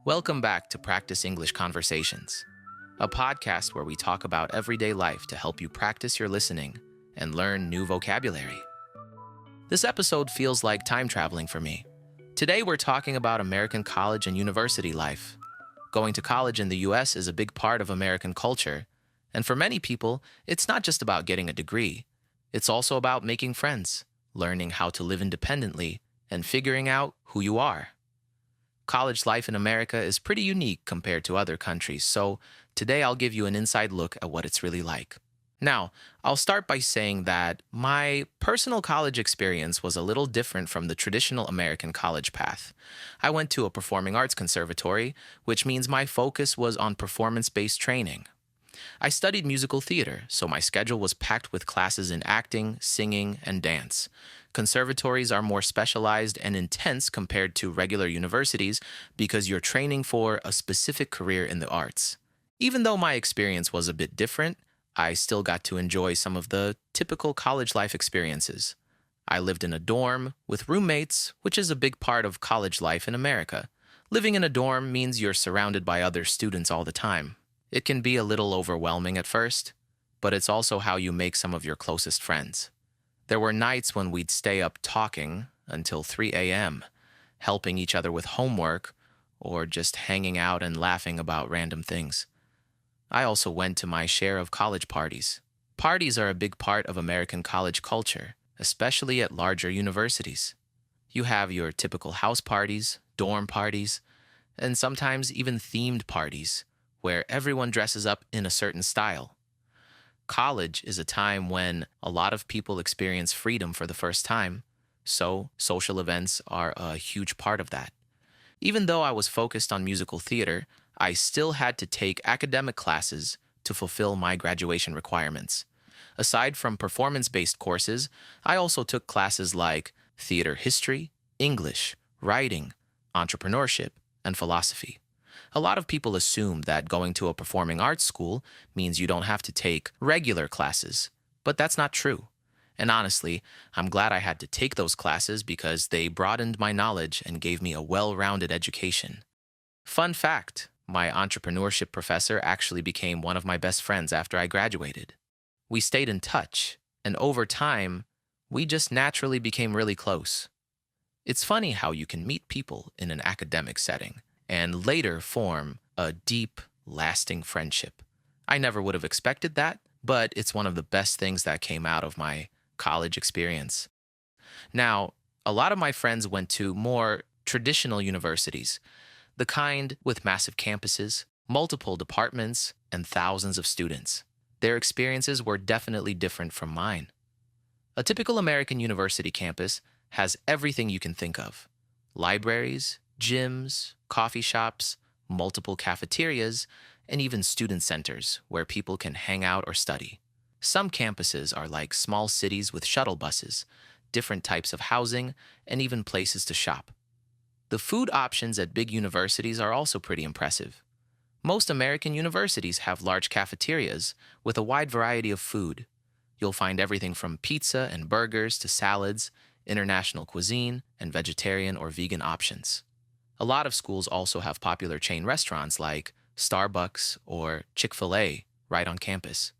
Welcome back to Practice English Conversations, a podcast where we talk about everyday life to help you practice your listening and learn new vocabulary. This episode feels like time traveling for me. Today we're talking about American college and university life. Going to college in the US is a big part of American culture, and for many people, it's not just about getting a degree. It's also about making friends, learning how to live independently, and figuring out who you are. College life in America is pretty unique compared to other countries, so today I'll give you an inside look at what it's really like. Now, I'll start by saying that my personal college experience was a little different from the traditional American college path. I went to a performing arts conservatory, which means my focus was on performance-based training. I studied musical theater, so my schedule was packed with classes in acting, singing, and dance. Conservatories are more specialized and intense compared to regular universities because you're training for a specific career in the arts. Even though my experience was a bit different, I still got to enjoy some of the typical college life experiences. I lived in a dorm with roommates, which is a big part of college life in America. Living in a dorm means you're surrounded by other students all the time. It can be a little overwhelming at first, but it's also how you make some of your closest friends. There were nights when we'd stay up talking until 3 a.m., helping each other with homework or just hanging out and laughing about random things. I also went to my share of college parties. Parties are a big part of American college culture, especially at larger universities. You have your typical house parties, dorm parties, and sometimes even themed parties, where everyone dresses up in a certain style. College is a time when a lot of people experience freedom for the first time, so social events are a huge part of that. Even though I was focused on musical theater, I still had to take academic classes to fulfill my graduation requirements. Aside from performance-based courses, I also took classes like theater history, English, writing, entrepreneurship, and philosophy. A lot of people assume that going to a performing arts school means you don't have to take regular classes, but that's not true. And honestly, I'm glad I had to take those classes because they broadened my knowledge and gave me a well-rounded education. Fun fact, my entrepreneurship professor actually became one of my best friends after I graduated. We stayed in touch, and over time, we just naturally became really close. It's funny how you can meet people in an academic setting and later form a deep, lasting friendship. I never would have expected that, but it's one of the best things that came out of my college experience. Now, a lot of my friends went to more traditional universities, the kind with massive campuses, multiple departments, and thousands of students. Their experiences were definitely different from mine. A typical American university campus has everything you can think of: libraries, gyms, coffee shops, multiple cafeterias, and even student centers where people can hang out or study. Some campuses are like small cities with shuttle buses, different types of housing, and even places to shop. The food options at big universities are also pretty impressive. Most American universities have large cafeterias with a wide variety of food. You'll find everything from pizza and burgers to salads, international cuisine, and vegetarian or vegan options. A lot of schools also have popular chain restaurants like Starbucks or Chick-fil-A right on campus.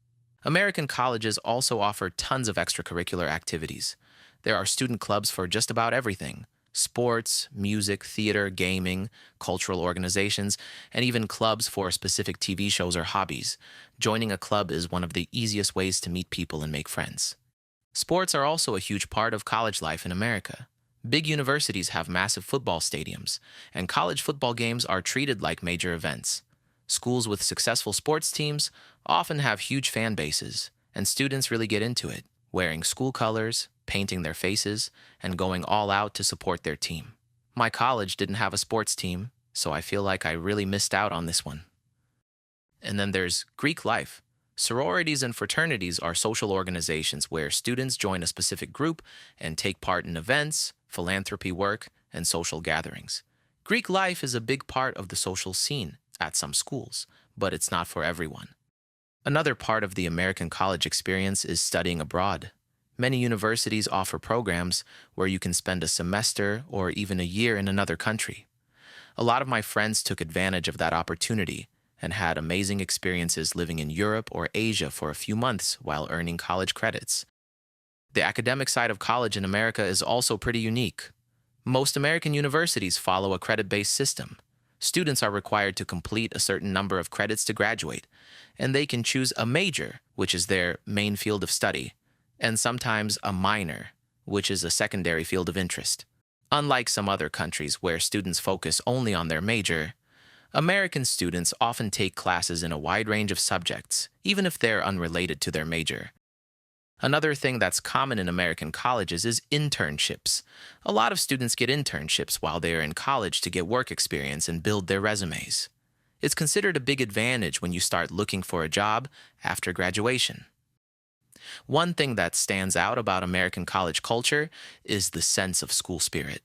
American colleges also offer tons of extracurricular activities. There are student clubs for just about everything: sports, music, theater, gaming, cultural organizations, and even clubs for specific TV shows or hobbies. Joining a club is one of the easiest ways to meet people and make friends. Sports are also a huge part of college life in America. Big universities have massive football stadiums, and college football games are treated like major events. Schools with successful sports teams often have huge fan bases, and students really get into it, wearing school colors, painting their faces, and going all out to support their team. My college didn't have a sports team, so I feel like I really missed out on this one. And then there's Greek life. Sororities and fraternities are social organizations where students join a specific group and take part in events, philanthropy work, and social gatherings. Greek life is a big part of the social scene at some schools, but it's not for everyone. Another part of the American college experience is studying abroad. Many universities offer programs where you can spend a semester or even a year in another country. A lot of my friends took advantage of that opportunity and had amazing experiences living in Europe or Asia for a few months while earning college credits. The academic side of college in America is also pretty unique. Most American universities follow a credit-based system. Students are required to complete a certain number of credits to graduate, and they can choose a major, which is their main field of study, and sometimes a minor, which is a secondary field of interest. Unlike some other countries where students focus only on their major, American students often take classes in a wide range of subjects, even if they're unrelated to their major. Another thing that's common in American colleges is internships. A lot of students get internships while they are in college to get work experience and build their resumes. It's considered a big advantage when you start looking for a job after graduation. One thing that stands out about American college culture is the sense of school spirit.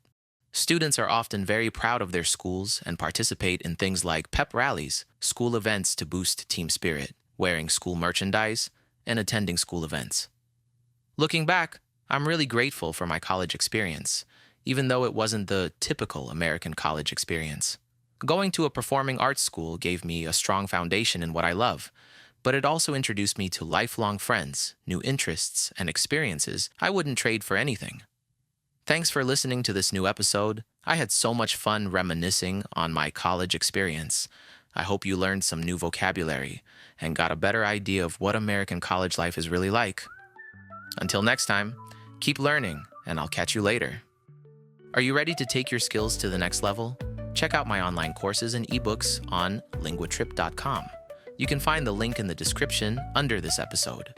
Students are often very proud of their schools and participate in things like pep rallies, school events to boost team spirit, wearing school merchandise, and attending school events. Looking back, I'm really grateful for my college experience, even though it wasn't the typical American college experience. Going to a performing arts school gave me a strong foundation in what I love, but it also introduced me to lifelong friends, new interests, and experiences I wouldn't trade for anything. Thanks for listening to this new episode. I had so much fun reminiscing on my college experience. I hope you learned some new vocabulary and got a better idea of what American college life is really like. Until next time, keep learning, and I'll catch you later. Are you ready to take your skills to the next level? Check out my online courses and ebooks on linguatrip.com. You can find the link in the description under this episode.